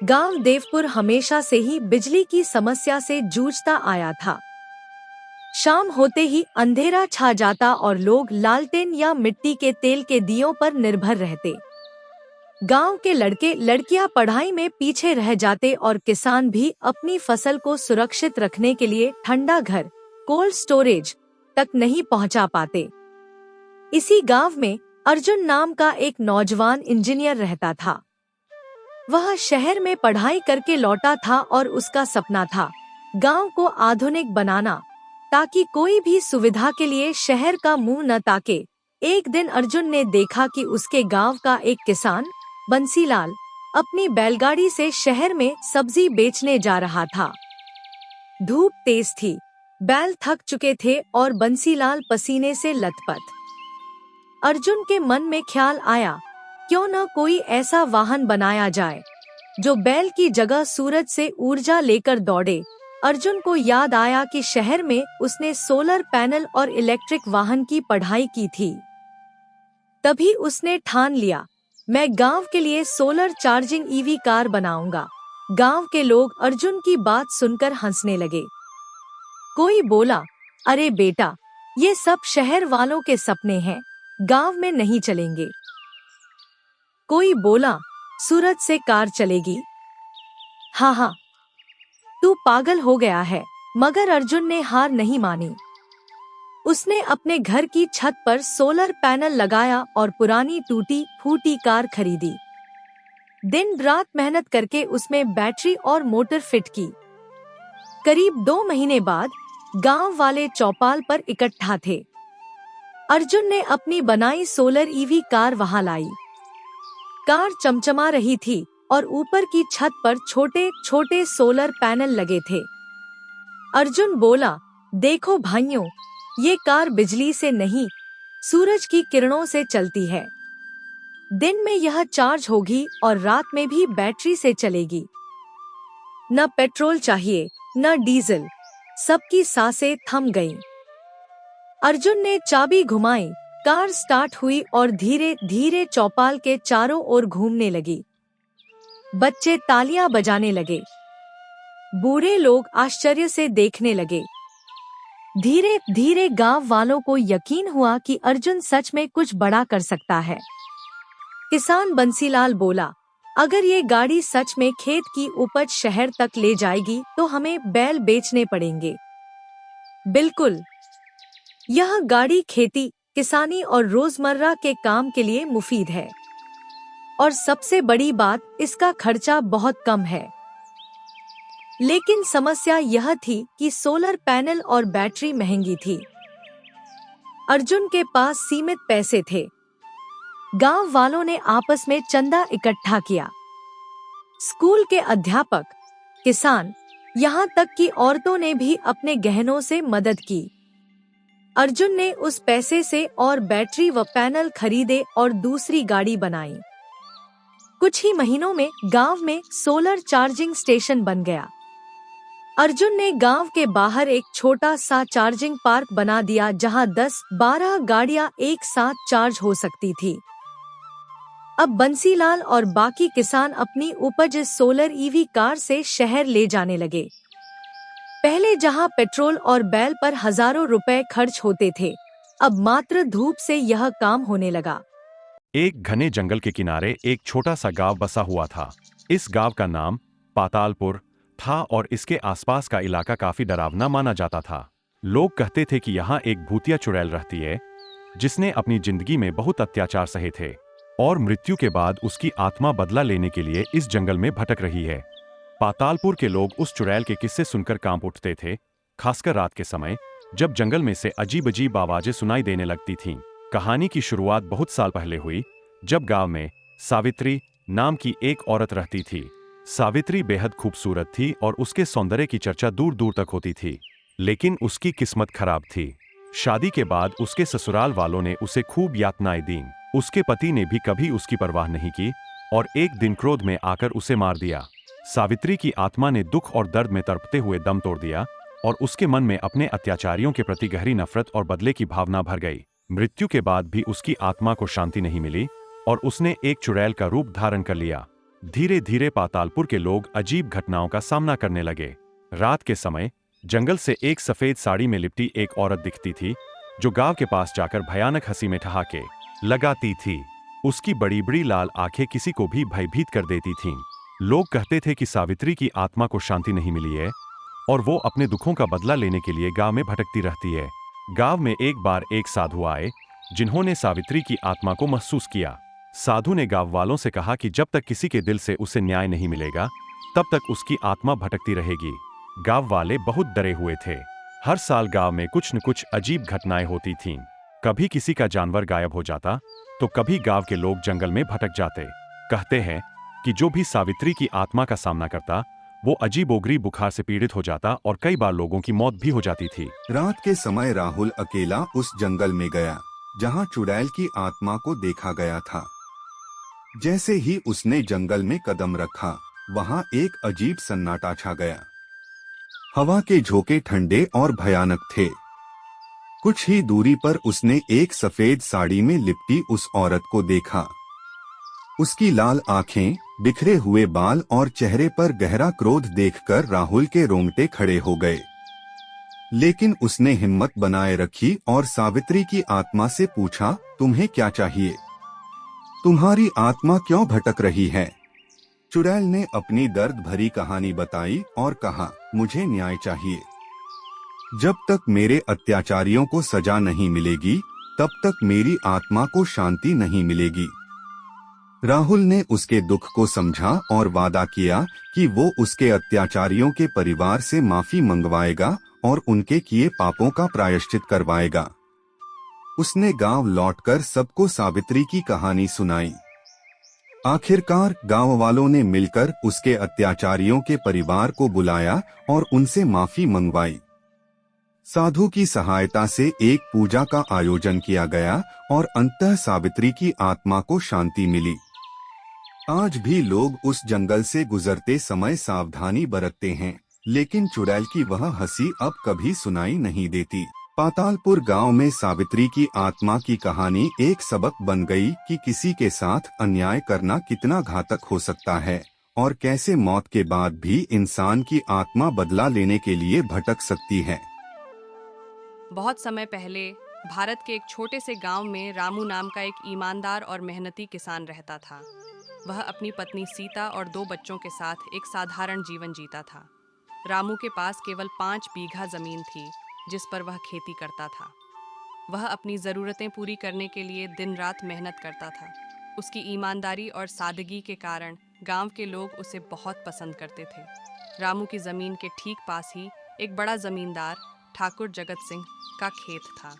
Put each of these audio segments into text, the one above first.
गांव देवपुर हमेशा से ही बिजली की समस्या से जूझता आया था। शाम होते ही अंधेरा छा जाता और लोग लालटेन या मिट्टी के तेल के दियों पर निर्भर रहते। गांव के लड़के लड़कियां पढ़ाई में पीछे रह जाते और किसान भी अपनी फसल को सुरक्षित रखने के लिए ठंडा घर, कोल्ड स्टोरेज तक नहीं पहुंचा पाते। इसी गांव में अर्जुन नाम का एक नौजवान इंजीनियर रहता था। वह शहर में पढ़ाई करके लौटा था और उसका सपना था गांव को आधुनिक बनाना, ताकि कोई भी सुविधा के लिए शहर का मुंह न ताके। एक दिन अर्जुन ने देखा कि उसके गांव का एक किसान बंसीलाल अपनी बैलगाड़ी से शहर में सब्जी बेचने जा रहा था। धूप तेज थी, बैल थक चुके थे और बंसीलाल पसीने से लथपथ। अर्जुन के मन में ख्याल आया, क्यों न कोई ऐसा वाहन बनाया जाए जो बैल की जगह सूरज से ऊर्जा लेकर दौड़े। अर्जुन को याद आया कि शहर में उसने सोलर पैनल और इलेक्ट्रिक वाहन की पढ़ाई की थी। तभी उसने ठान लिया, मैं गांव के लिए सोलर चार्जिंग ईवी कार बनाऊंगा। गांव के लोग अर्जुन की बात सुनकर हंसने लगे। कोई बोला, अरे बेटा, ये सब शहर वालों के सपने हैं, गांव में नहीं चलेंगे। कोई बोला, सूरज से कार चलेगी? हाँ, तू पागल हो गया है। मगर अर्जुन ने हार नहीं मानी। उसने अपने घर की छत पर सोलर पैनल लगाया और पुरानी टूटी फूटी कार खरीदी। दिन रात मेहनत करके उसमें बैटरी और मोटर फिट की। करीब 2 महीने बाद गांव वाले चौपाल पर इकट्ठा थे। अर्जुन ने अपनी बनाई सोलर ईवी कार वहां लाई। कार चमचमा रही थी और ऊपर की छत पर छोटे छोटे सोलर पैनल लगे थे। अर्जुन बोला, देखो भाइयों, ये कार बिजली से नहीं, सूरज की किरणों से चलती है। दिन में यह चार्ज होगी और रात में भी बैटरी से चलेगी। न पेट्रोल चाहिए न डीजल। सबकी सांसें थम गईं। अर्जुन ने चाबी घुमाई, कार स्टार्ट हुई और धीरे धीरे चौपाल के चारों ओर घूमने लगी। बच्चे तालियां बजाने लगे। बूढ़े लोग आश्चर्य से देखने लगे। धीरे धीरे गांव वालों को यकीन हुआ कि अर्जुन सच में कुछ बड़ा कर सकता है। किसान बंसीलाल बोला, अगर ये गाड़ी सच में खेत की उपज शहर तक ले जाएगी तो हमें बैल बेचने पड़ेंगे। बिल्कुल, यह गाड़ी खेती, किसानी और रोजमर्रा के काम के लिए मुफीद है। और सबसे बड़ी बात, इसका खर्चा बहुत कम है। लेकिन समस्या यह थी कि सोलर पैनल और बैटरी महंगी थी। अर्जुन के पास सीमित पैसे थे। गांव वालों ने आपस में चंदा इकट्ठा किया। स्कूल के अध्यापक, किसान, यहाँ तक कि औरतों ने भी अपने गहनों से मदद की। अर्जुन ने उस पैसे से और बैटरी व पैनल खरीदे और दूसरी गाड़ी बनाई। कुछ ही महीनों में गांव में सोलर चार्जिंग स्टेशन बन गया। अर्जुन ने गांव के बाहर एक छोटा सा चार्जिंग पार्क बना दिया, जहां 10-12 गाड़ियां एक साथ चार्ज हो सकती थी। अब बंसीलाल और बाकी किसान अपनी उपज सोलर ईवी कार से शहर ले जाने लगे। पहले जहां पेट्रोल और बैल पर हजारों रुपए खर्च होते थे, अब मात्र धूप से यह काम होने लगा। एक घने जंगल के किनारे एक छोटा सा गांव बसा हुआ था। इस गांव का नाम पातालपुर था और इसके आसपास का इलाका काफी डरावना माना जाता था। लोग कहते थे कि यहाँ एक भूतिया चुड़ैल रहती है, जिसने अपनी जिंदगी में बहुत अत्याचार सहे थे और मृत्यु के बाद उसकी आत्मा बदला लेने के लिए इस जंगल में भटक रही है। पातालपुर के लोग उस चुड़ैल के किस्से सुनकर कांप उठते थे, खासकर रात के समय, जब जंगल में से अजीब अजीब आवाजें सुनाई देने लगती थीं। कहानी की शुरुआत बहुत साल पहले हुई, जब गांव में सावित्री नाम की एक औरत रहती थी। सावित्री बेहद खूबसूरत थी और उसके सौंदर्य की चर्चा दूर दूर तक होती थी। लेकिन उसकी किस्मत खराब थी। शादी के बाद उसके ससुराल वालों ने उसे खूब यातनाएं दीं। उसके पति ने भी कभी उसकी परवाह नहीं की और एक दिन क्रोध में आकर उसे मार दिया। सावित्री की आत्मा ने दुख और दर्द में तड़पते हुए दम तोड़ दिया और उसके मन में अपने अत्याचारियों के प्रति गहरी नफरत और बदले की भावना भर गई। मृत्यु के बाद भी उसकी आत्मा को शांति नहीं मिली और उसने एक चुड़ैल का रूप धारण कर लिया। धीरे धीरे पातालपुर के लोग अजीब घटनाओं का सामना करने लगे। रात के समय जंगल से एक सफेद साड़ी में लिपटी एक औरत दिखती थी, जो गांव के पास जाकर भयानक हंसी में ठहाके लगाती थी। उसकी बड़ी बड़ी लाल आंखें किसी को भी भयभीत कर देती थीं। लोग कहते थे कि सावित्री की आत्मा को शांति नहीं मिली है और वो अपने दुखों का बदला लेने के लिए गांव में भटकती रहती है। गांव में एक बार एक साधु आए, जिन्होंने सावित्री की आत्मा को महसूस किया। साधु ने गांव वालों से कहा कि जब तक किसी के दिल से उसे न्याय नहीं मिलेगा, तब तक उसकी आत्मा भटकती रहेगी। गांव वाले बहुत डरे हुए थे। हर साल गांव में कुछ न कुछ अजीब घटनाएं होती थीं। कभी किसी का जानवर गायब हो जाता, तो कभी गांव के लोग जंगल में भटक जाते। कहते हैं कि जो भी सावित्री की आत्मा का सामना करता, वो अजीबोगरीब बुखार से पीड़ित हो जाता और कई बार लोगों की मौत भी हो जाती थी। रात के समय राहुल अकेला उस जंगल में गया, जहां चुड़ैल की आत्मा को देखा गया था। जैसे ही उसने जंगल में कदम रखा, वहां एक अजीब सन्नाटा छा गया। हवा के झोंके ठंडे और भयानक थे। कुछ ही दूरी पर उसने एक सफेद साड़ी में लिपटी उस औरत को देखा। उसकी लाल आंखें, बिखरे हुए बाल और चेहरे पर गहरा क्रोध देखकर राहुल के रोंगटे खड़े हो गए। लेकिन उसने हिम्मत बनाए रखी और सावित्री की आत्मा से पूछा, तुम्हें क्या चाहिए? तुम्हारी आत्मा क्यों भटक रही है? चुड़ैल ने अपनी दर्द भरी कहानी बताई और कहा, मुझे न्याय चाहिए। जब तक मेरे अत्याचारियों को सजा नहीं मिलेगी, तब तक मेरी आत्मा को शांति नहीं मिलेगी। राहुल ने उसके दुख को समझा और वादा किया कि वो उसके अत्याचारियों के परिवार से माफी मंगवाएगा और उनके किए पापों का प्रायश्चित करवाएगा। उसने गांव लौटकर सबको सावित्री की कहानी सुनाई। आखिरकार गांव वालों ने मिलकर उसके अत्याचारियों के परिवार को बुलाया और उनसे माफी मंगवाई। साधु की सहायता से एक पूजा का आयोजन किया गया और अंततः सावित्री की आत्मा को शांति मिली। आज भी लोग उस जंगल से गुजरते समय सावधानी बरतते हैं, लेकिन चुड़ैल की वह हंसी अब कभी सुनाई नहीं देती। पातालपुर गांव में सावित्री की आत्मा की कहानी एक सबक बन गई कि किसी के साथ अन्याय करना कितना घातक हो सकता है और कैसे मौत के बाद भी इंसान की आत्मा बदला लेने के लिए भटक सकती है। बहुत समय पहले भारत के एक छोटे से गांव में रामू नाम का एक ईमानदार और मेहनती किसान रहता था। वह अपनी पत्नी सीता और 2 बच्चों के साथ एक साधारण जीवन जीता था। रामू के पास केवल 5 बीघा जमीन थी, जिस पर वह खेती करता था। वह अपनी ज़रूरतें पूरी करने के लिए दिन रात मेहनत करता था। उसकी ईमानदारी और सादगी के कारण गांव के लोग उसे बहुत पसंद करते थे। रामू की ज़मीन के ठीक पास ही एक बड़ा ज़मींदार ठाकुर जगत सिंह का खेत था।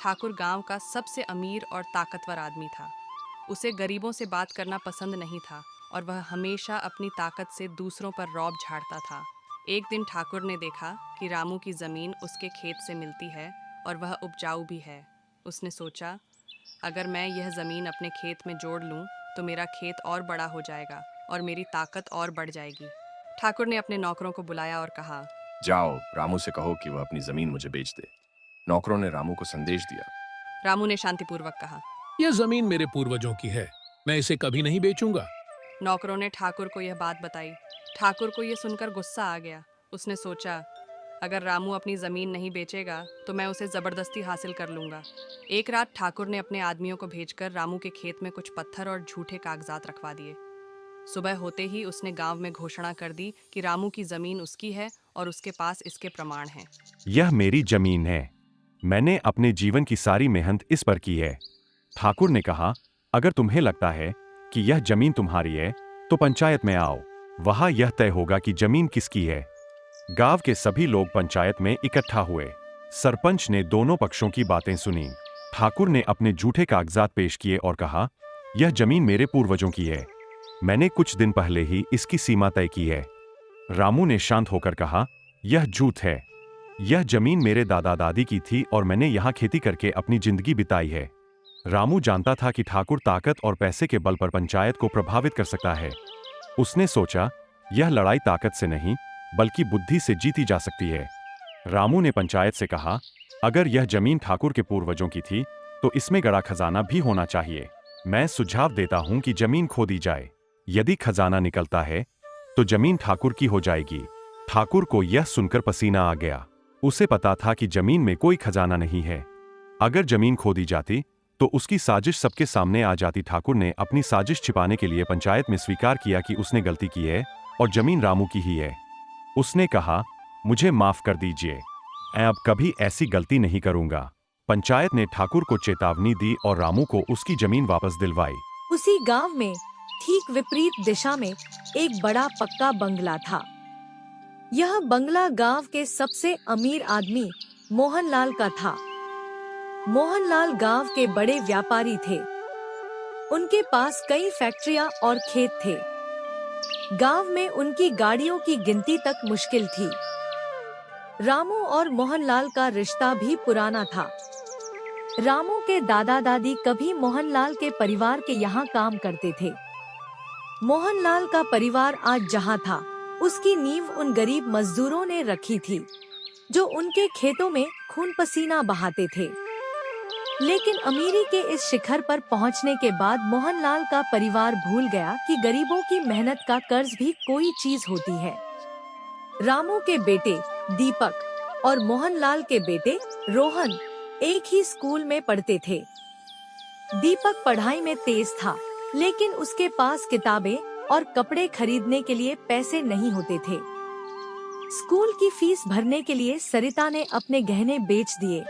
ठाकुर गांव का सबसे अमीर और ताकतवर आदमी था। उसे गरीबों से बात करना पसंद नहीं था और वह हमेशा अपनी ताकत से दूसरों पर रौब झाड़ता था। एक दिन ठाकुर ने देखा कि रामू की ज़मीन उसके खेत से मिलती है और वह उपजाऊ भी है। उसने सोचा, अगर मैं यह ज़मीन अपने खेत में जोड़ लूँ तो मेरा खेत और बड़ा हो जाएगा और मेरी ताकत और बढ़ जाएगी। ठाकुर ने अपने नौकरों को बुलाया और कहा, जाओ रामू से कहो कि वह अपनी जमीन मुझे बेच दे। नौकरों ने रामू को संदेश दिया। रामू ने शांतिपूर्वक कहा, यह जमीन मेरे पूर्वजों की है, मैं इसे कभी नहीं बेचूंगा। नौकरों ने ठाकुर को यह बात बताई। ठाकुर को यह सुनकर गुस्सा आ गया। उसने सोचा, अगर रामू अपनी ज़मीन नहीं बेचेगा तो मैं उसे ज़बरदस्ती हासिल कर लूँगा। एक रात ठाकुर ने अपने आदमियों को भेजकर रामू के खेत में कुछ पत्थर और झूठे कागजात रखवा दिए। सुबह होते ही उसने गांव में घोषणा कर दी कि रामू की ज़मीन उसकी है और उसके पास इसके प्रमाण हैं। यह मेरी जमीन है, मैंने अपने जीवन की सारी मेहनत इस पर की है। ठाकुर ने कहा, अगर तुम्हें लगता है कि यह जमीन तुम्हारी है तो पंचायत में आओ, वहां यह तय होगा कि जमीन किसकी है। गांव के सभी लोग पंचायत में इकट्ठा हुए। सरपंच ने दोनों पक्षों की बातें सुनी। ठाकुर ने अपने झूठे कागजात पेश किए और कहा, यह जमीन मेरे पूर्वजों की है, मैंने कुछ दिन पहले ही इसकी सीमा तय की है। रामू ने शांत होकर कहा, यह झूठ है, यह जमीन मेरे दादा दादी की थी और मैंने यहाँ खेती करके अपनी जिंदगी बिताई है। रामू जानता था कि ठाकुर ताकत और पैसे के बल पर पंचायत को प्रभावित कर सकता है। उसने सोचा, यह लड़ाई ताकत से नहीं बल्कि बुद्धि से जीती जा सकती है। रामू ने पंचायत से कहा, अगर यह जमीन ठाकुर के पूर्वजों की थी तो इसमें गड़ा खजाना भी होना चाहिए। मैं सुझाव देता हूं कि जमीन खो दी जाए। यदि खजाना निकलता है तो जमीन ठाकुर की हो जाएगी। ठाकुर को यह सुनकर पसीना आ गया। उसे पता था कि जमीन में कोई खजाना नहीं है। अगर जमीन खोदी जाती तो उसकी साजिश सबके सामने आ जाती। ठाकुर ने अपनी साजिश छिपाने के लिए पंचायत में स्वीकार किया कि उसने गलती की है और जमीन रामू की ही है। उसने कहा, मुझे माफ कर दीजिए, मैं अब कभी ऐसी गलती नहीं करूंगा। पंचायत ने ठाकुर को चेतावनी दी और रामू को उसकी जमीन वापस दिलवाई। उसी गांव में ठीक विपरीत दिशा में एक बड़ा पक्का बंगला था। यह बंगला गांव के सबसे अमीर आदमी मोहनलाल का था। मोहनलाल गांव के बड़े व्यापारी थे। उनके पास कई फैक्ट्रियां और खेत थे। गांव में उनकी गाड़ियों की गिनती तक मुश्किल थी। रामू और मोहनलाल का रिश्ता भी पुराना था। रामू के दादा दादी कभी मोहनलाल के परिवार के यहाँ काम करते थे। मोहनलाल का परिवार आज जहाँ था, उसकी नींव उन गरीब मजदूरों ने रखी थी जो उनके खेतों में खून पसीना बहाते थे। लेकिन अमीरी के इस शिखर पर पहुंचने के बाद मोहनलाल का परिवार भूल गया कि गरीबों की मेहनत का कर्ज भी कोई चीज होती है। रामू के बेटे दीपक और मोहनलाल के बेटे रोहन एक ही स्कूल में पढ़ते थे। दीपक पढ़ाई में तेज था, लेकिन उसके पास किताबें और कपड़े खरीदने के लिए पैसे नहीं होते थे। स्कूल की फीस भरने के लिए सरिता ने अपने गहने बेच दिए।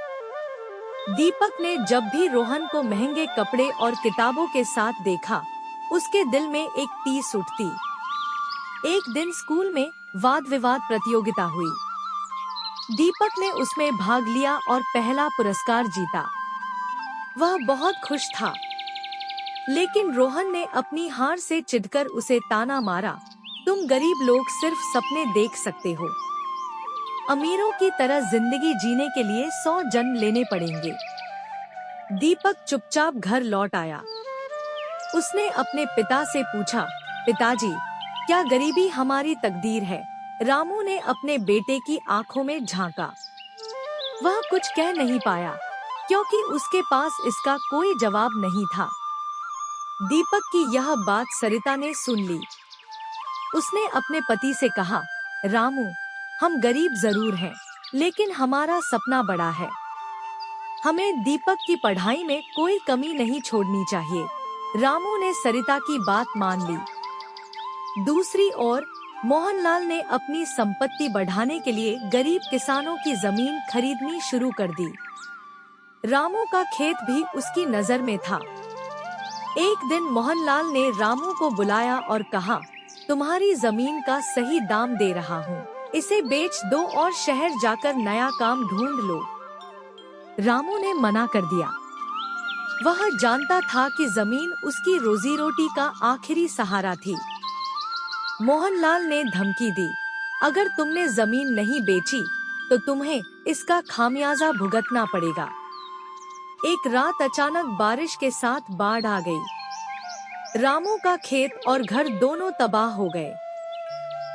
दीपक ने जब भी रोहन को महंगे कपड़े और किताबों के साथ देखा, उसके दिल में एक टीस उठती। एक दिन स्कूल में वाद विवाद प्रतियोगिता हुई। दीपक ने उसमें भाग लिया और पहला पुरस्कार जीता। वह बहुत खुश था, लेकिन रोहन ने अपनी हार से चिढ़कर उसे ताना मारा, तुम गरीब लोग सिर्फ सपने देख सकते हो। अमीरों की तरह जिंदगी जीने के लिए 100 जन्म लेने पड़ेंगे। दीपक चुपचाप घर लौट आया। उसने अपने पिता से पूछा, पिताजी, क्या गरीबी हमारी तकदीर है? रामू ने अपने बेटे की आंखों में झांका। वह कुछ कह नहीं पाया, क्योंकि उसके पास इसका कोई जवाब नहीं था। दीपक की यह बात सरिता ने सुन ली। उसने अपने पति से कहा, रामू, हम गरीब जरूर हैं, लेकिन हमारा सपना बड़ा है। हमें दीपक की पढ़ाई में कोई कमी नहीं छोड़नी चाहिए। रामू ने सरिता की बात मान ली। दूसरी ओर मोहनलाल ने अपनी संपत्ति बढ़ाने के लिए गरीब किसानों की जमीन खरीदनी शुरू कर दी। रामू का खेत भी उसकी नजर में था। एक दिन मोहनलाल ने रामू को बुलाया और कहा, तुम्हारी जमीन का सही दाम दे रहा हूँ, इसे बेच दो और शहर जाकर नया काम ढूंढ लो। रामू ने मना कर दिया। वह जानता था कि जमीन उसकी रोजी रोटी का आखिरी सहारा थी। मोहनलाल ने धमकी दी, अगर तुमने जमीन नहीं बेची तो तुम्हें इसका खामियाजा भुगतना पड़ेगा। एक रात अचानक बारिश के साथ बाढ़ आ गई। रामू का खेत और घर दोनों तबाह हो गए।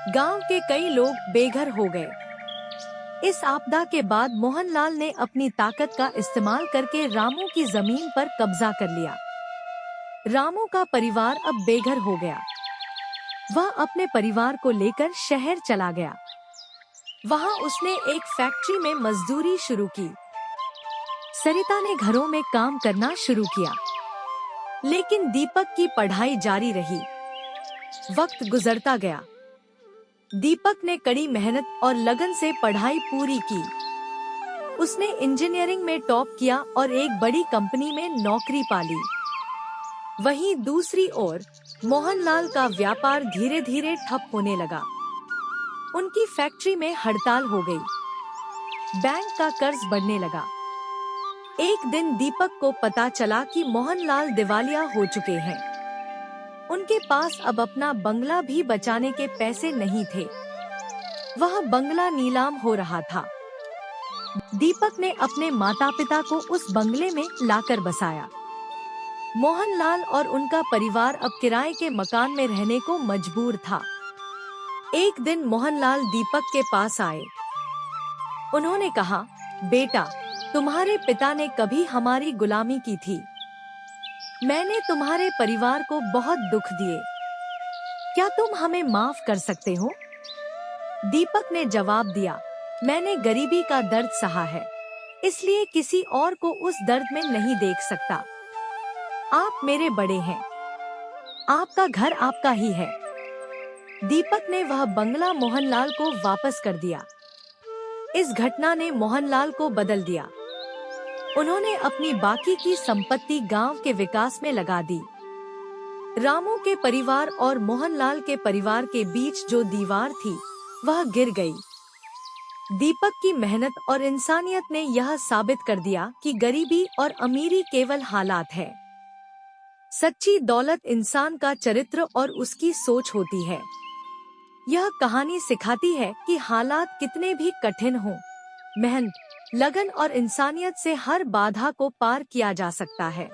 गांव के कई लोग बेघर हो गए। इस आपदा के बाद मोहनलाल ने अपनी ताकत का इस्तेमाल करके रामू की जमीन पर कब्जा कर लिया। रामू का परिवार अब बेघर हो गया। वह अपने परिवार को लेकर शहर चला गया। वहां उसने एक फैक्ट्री में मजदूरी शुरू की। सरिता ने घरों में काम करना शुरू किया, लेकिन दीपक की पढ़ाई जारी रही। वक्त गुजरता गया। दीपक ने कड़ी मेहनत और लगन से पढ़ाई पूरी की। उसने इंजीनियरिंग में टॉप किया और एक बड़ी कंपनी में नौकरी पाली। वहीं दूसरी ओर मोहनलाल का व्यापार धीरे धीरे ठप होने लगा। उनकी फैक्ट्री में हड़ताल हो गई। बैंक का कर्ज बढ़ने लगा। एक दिन दीपक को पता चला कि मोहनलाल दिवालिया हो चुके हैं। उनके पास अब अपना बंगला भी बचाने के पैसे नहीं थे। वह बंगला नीलाम हो रहा था। दीपक ने अपने माता पिता को उस बंगले में लाकर बसाया। मोहनलाल और उनका परिवार अब किराए के मकान में रहने को मजबूर था। एक दिन मोहनलाल दीपक के पास आए। उन्होंने कहा, बेटा, तुम्हारे पिता ने कभी हमारी गुलामी की थी। मैंने तुम्हारे परिवार को बहुत दुख दिए। क्या तुम हमें माफ कर सकते हो? दीपक ने जवाब दिया, मैंने गरीबी का दर्द सहा है, इसलिए किसी और को उस दर्द में नहीं देख सकता। आप मेरे बड़े हैं, आपका घर आपका ही है। दीपक ने वह बंगला मोहनलाल को वापस कर दिया। इस घटना ने मोहनलाल को बदल दिया। उन्होंने अपनी बाकी की संपत्ति गांव के विकास में लगा दी। रामू के परिवार और मोहनलाल के परिवार के बीच जो दीवार थी वह गिर गई। दीपक की मेहनत और इंसानियत ने यह साबित कर दिया कि गरीबी और अमीरी केवल हालात है। सच्ची दौलत इंसान का चरित्र और उसकी सोच होती है। यह कहानी सिखाती है कि हालात कितने भी कठिन हों, मेहनत, लगन और इंसानियत से हर बाधा को पार किया जा सकता है।